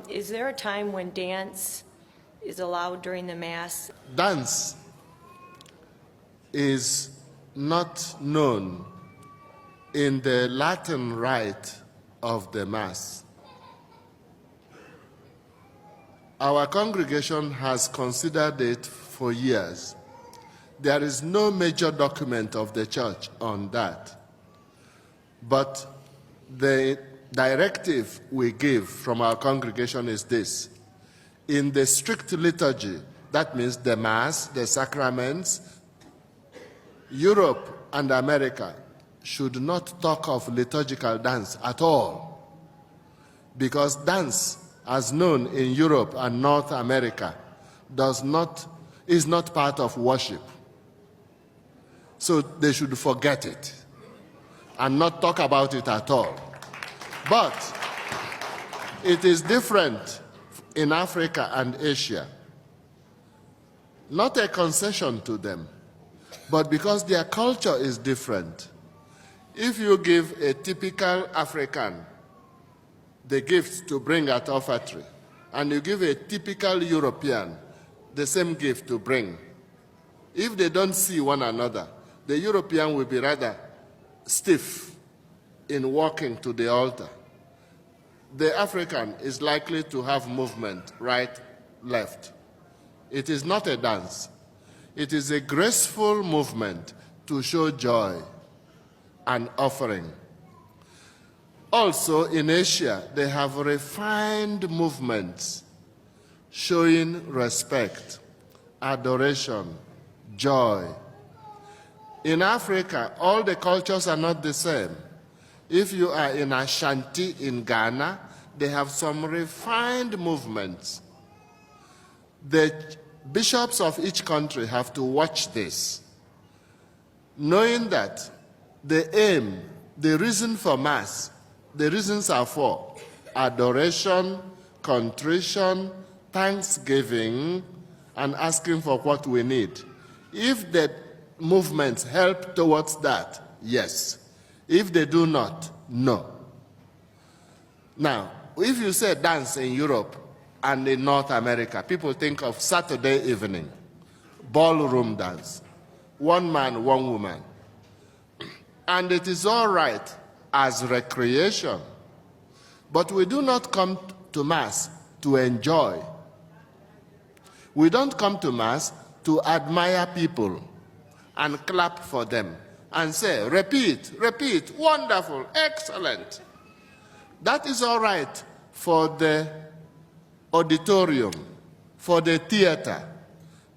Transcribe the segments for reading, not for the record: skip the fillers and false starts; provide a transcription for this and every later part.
Is there a time when dance is allowed during the Mass? Dance is not known in the Latin rite of the Mass. Our congregation has considered it for years. There is no major document of the church on that. But the directive we give from our congregation is this. In the strict liturgy, that means the Mass, the sacraments, Europe and America should not talk of liturgical dance at all. Because dance, as known in Europe and North America, is not part of worship. So they should forget it and not talk about it at all. But it is different in Africa and Asia. Not a concession to them, but because their culture is different. If you give a typical African the gift to bring at offertory, and you give a typical European the same gift to bring, if they don't see one another, the European will be rather stiff in walking to the altar. The African is likely to have movement, right, left. It is not a dance. It is a graceful movement to show joy and offering. Also, in Asia, they have refined movements showing respect, adoration, joy. In Africa, all the cultures are not the same. If you are in Ashanti in Ghana, they have some refined movements. The bishops of each country have to watch this, knowing that the aim, the reason for Mass, the reasons are for adoration, contrition, thanksgiving, and asking for what we need. If the movements help towards that, yes. If they do not, no. Now, if you say dance in Europe and in North America, people think of Saturday evening, ballroom dance, one man, one woman. And it is all right as recreation, but we do not come to Mass to enjoy. We don't come to Mass to admire people and clap for them and say, repeat, repeat, wonderful, excellent. That is all right for the auditorium, for the theater,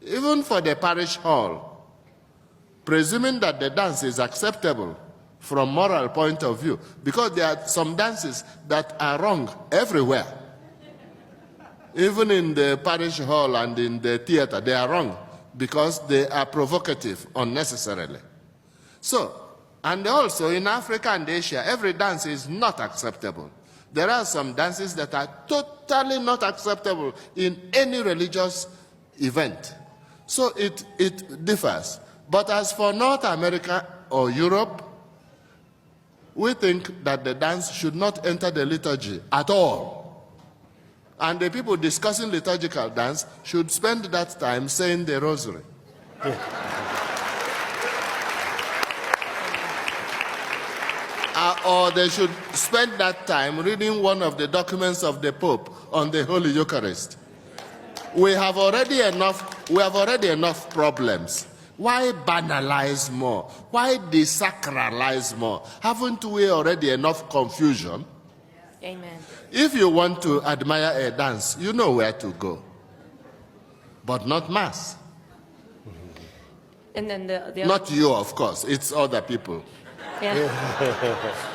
even for the parish hall, presuming that the dance is acceptable from moral point of view, because there are some dances that are wrong everywhere. Even in the parish hall and in the theater, they are wrong because they are provocative unnecessarily. So, and also in Africa and Asia, every dance is not acceptable. There are some dances that are totally not acceptable in any religious event. So it differs. But as for North America or Europe, we think that the dance should not enter the liturgy at all. And the people discussing liturgical dance should spend that time saying the rosary. Or they should spend that time reading one of the documents of the Pope on the Holy Eucharist. We have already enough problems. Why banalize more? Why desacralize more? Haven't we already enough confusion? Amen. If you want to admire a dance, you know where to go. But not Mass. And then the Not you, of course. It's other people. yeah.